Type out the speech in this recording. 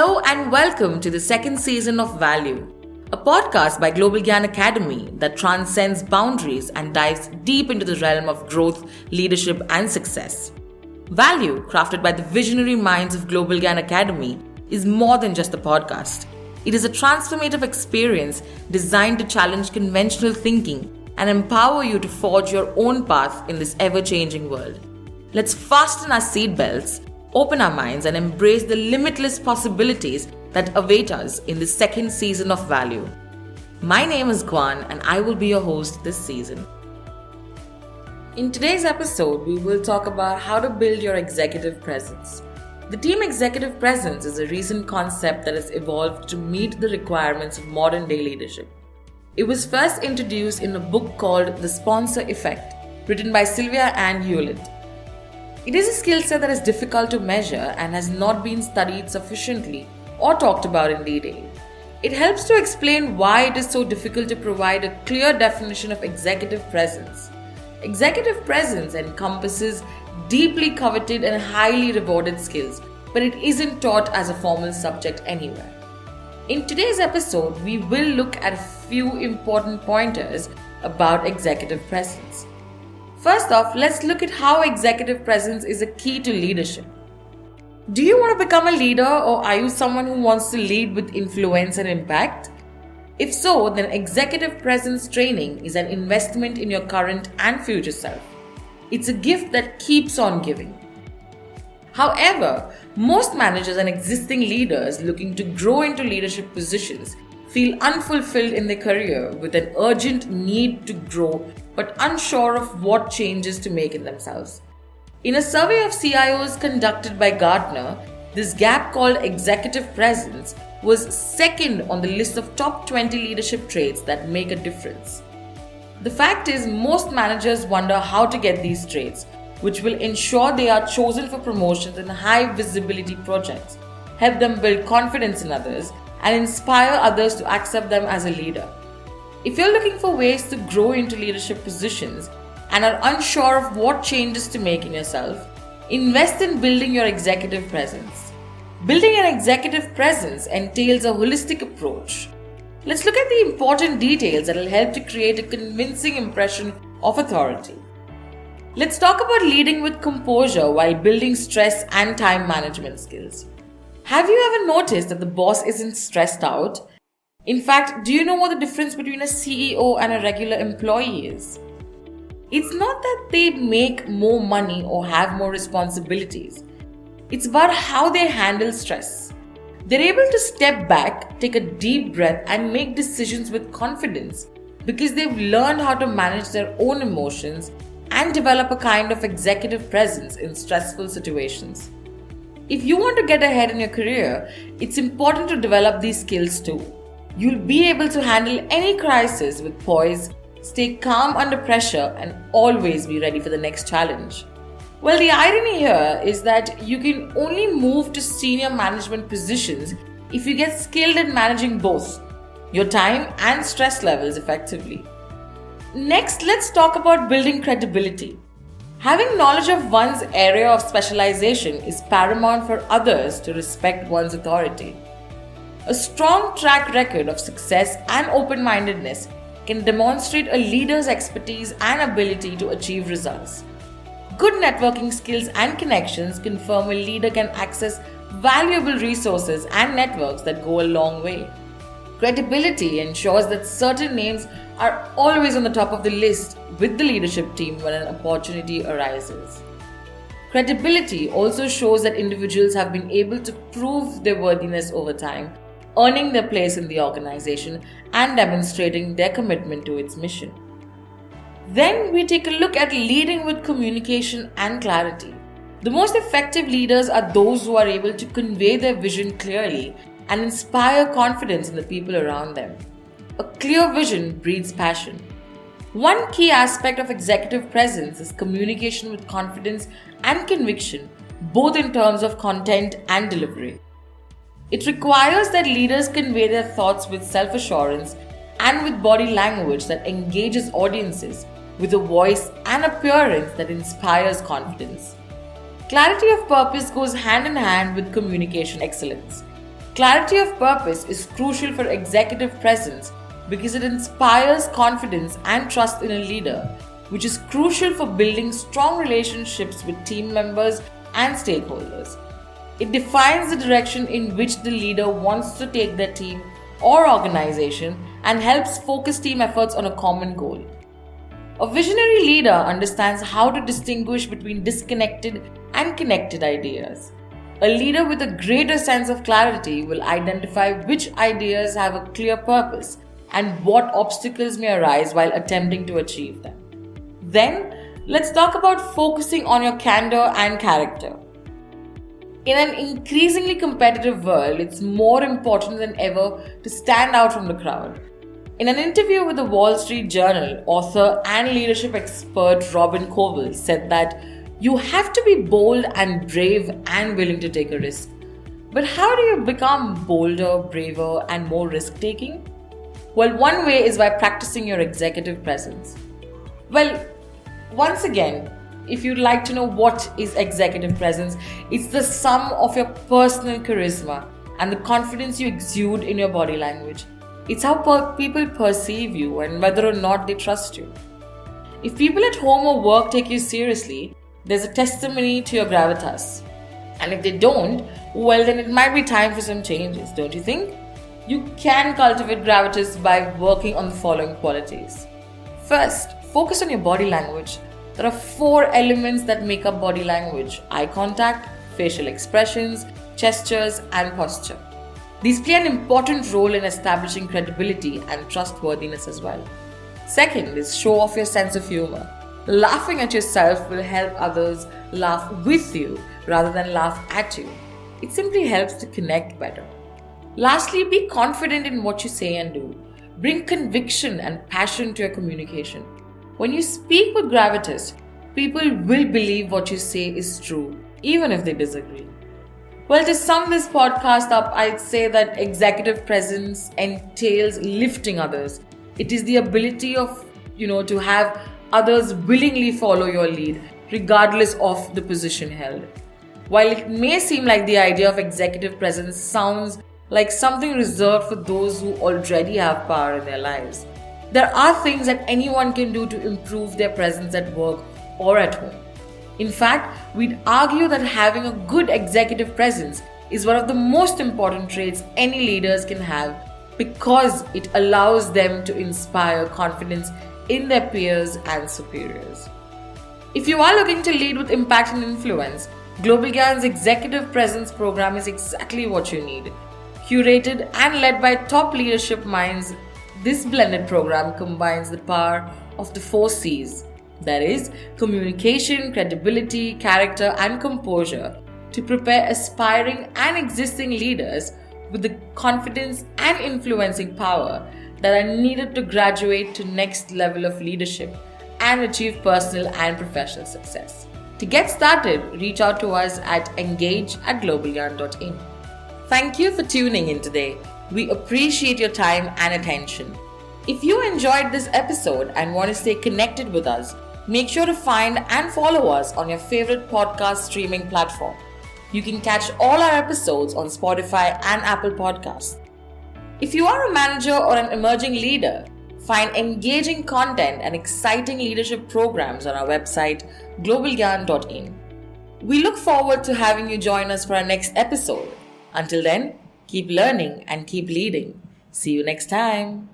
Hello and welcome to the second season of VALYOU, a podcast by Global Gyan Academy that transcends boundaries and dives deep into the realm of growth, leadership, and success. VALYOU, crafted by the visionary minds of Global Gyan Academy, is more than just a podcast. It is a transformative experience designed to challenge conventional thinking and empower you to forge your own path in this ever-changing world. Let's fasten our seatbelts, open our minds, and embrace the limitless possibilities that await us in the second season of VALYOU. My name is Gwan and I will be your host this season. In today's episode, we will talk about how to build your executive presence. The team executive presence is a recent concept that has evolved to meet the requirements of modern day leadership. It was first introduced in a book called The Sponsor Effect, written by Sylvia Ann Hewlett. It is a skill set that is difficult to measure and has not been studied sufficiently or talked about in detail. It helps to explain why it is so difficult to provide a clear definition of executive presence. Executive presence encompasses deeply coveted and highly rewarded skills, but it isn't taught as a formal subject anywhere. In today's episode, we will look at a few important pointers about executive presence. First off, let's look at how executive presence is a key to leadership. Do you want to become a leader, or are you someone who wants to lead with influence and impact? If so, then executive presence training is an investment in your current and future self. It's a gift that keeps on giving. However, most managers and existing leaders looking to grow into leadership positions feel unfulfilled in their career with an urgent need to grow but unsure of what changes to make in themselves. In a survey of CIOs conducted by Gartner, this gap called executive presence was second on the list of top 20 leadership traits that make a difference. The fact is, most managers wonder how to get these traits, which will ensure they are chosen for promotions in high visibility projects, help them build confidence in others, and inspire others to accept them as a leader. If you're looking for ways to grow into leadership positions and are unsure of what changes to make in yourself, invest in building your executive presence. Building an executive presence entails a holistic approach. Let's look at the important details that will help to create a convincing impression of authority. Let's talk about leading with composure while building stress and time management skills. Have you ever noticed that the boss isn't stressed out? In fact, do you know what the difference between a CEO and a regular employee is? It's not that they make more money or have more responsibilities. It's about how they handle stress. They're able to step back, take a deep breath, and make decisions with confidence because they've learned how to manage their own emotions and develop a kind of executive presence in stressful situations. If you want to get ahead in your career, it's important to develop these skills too. You'll be able to handle any crisis with poise, stay calm under pressure, and always be ready for the next challenge. Well, the irony here is that you can only move to senior management positions if you get skilled at managing both your time and stress levels effectively. Next, let's talk about building credibility. Having knowledge of one's area of specialization is paramount for others to respect one's authority. A strong track record of success and open-mindedness can demonstrate a leader's expertise and ability to achieve results. Good networking skills and connections confirm a leader can access valuable resources and networks that go a long way. Credibility ensures that certain names are always on the top of the list with the leadership team when an opportunity arises. Credibility also shows that individuals have been able to prove their worthiness over time, earning their place in the organization and demonstrating their commitment to its mission. Then we take a look at leading with communication and clarity. The most effective leaders are those who are able to convey their vision clearly and inspire confidence in the people around them. A clear vision breeds passion. One key aspect of executive presence is communication with confidence and conviction, both in terms of content and delivery. It requires that leaders convey their thoughts with self-assurance and with body language that engages audiences, with a voice and appearance that inspires confidence. Clarity of purpose goes hand in hand with communication excellence. Clarity of purpose is crucial for executive presence because it inspires confidence and trust in a leader, which is crucial for building strong relationships with team members and stakeholders. It defines the direction in which the leader wants to take their team or organization and helps focus team efforts on a common goal. A visionary leader understands how to distinguish between disconnected and connected ideas. A leader with a greater sense of clarity will identify which ideas have a clear purpose and what obstacles may arise while attempting to achieve them. Then, let's talk about focusing on your candor and character. In an increasingly competitive world, it's more important than ever to stand out from the crowd. In an interview with the Wall Street Journal, author and leadership expert Robin Koval said that you have to be bold and brave and willing to take a risk. But how do you become bolder, braver, and more risk-taking? Well, one way is by practicing your executive presence. Well, once again, if you'd like to know what is executive presence, it's the sum of your personal charisma and the confidence you exude in your body language. It's how people perceive you and whether or not they trust you. If people at home or work take you seriously, there's a testimony to your gravitas. And if they don't, well, then it might be time for some changes, don't you think? You can cultivate gravitas by working on the following qualities. First, focus on your body language. There are 4 elements that make up body language: eye contact, facial expressions, gestures, and posture. These play an important role in establishing credibility and trustworthiness as well. Second is show off your sense of humor. Laughing at yourself will help others laugh with you rather than laugh at you. It simply helps to connect better. Lastly, be confident in what you say and do. Bring conviction and passion to your communication. When you speak with gravitas, people will believe what you say is true, even if they disagree. Well, to sum this podcast up, I'd say that executive presence entails lifting others. It is the ability of, to have others willingly follow your lead, regardless of the position held. While it may seem like the idea of executive presence sounds like something reserved for those who already have power in their lives, there are things that anyone can do to improve their presence at work or at home. In fact, we'd argue that having a good executive presence is one of the most important traits any leaders can have because it allows them to inspire confidence in their peers and superiors. If you are looking to lead with impact and influence, Global Gyan's Executive Presence program is exactly what you need. Curated and led by top leadership minds, this blended program combines the power of the 4 C's, that is, communication, credibility, character, and composure, to prepare aspiring and existing leaders with the confidence and influencing power that are needed to graduate to next level of leadership and achieve personal and professional success. To get started, reach out to us at engage@globalgyan.in. Thank you for tuning in today. We appreciate your time and attention. If you enjoyed this episode and want to stay connected with us, make sure to find and follow us on your favorite podcast streaming platform. You can catch all our episodes on Spotify and Apple Podcasts. If you are a manager or an emerging leader, find engaging content and exciting leadership programs on our website, globalgyan.in. We look forward to having you join us for our next episode. Until then, keep learning and keep leading. See you next time.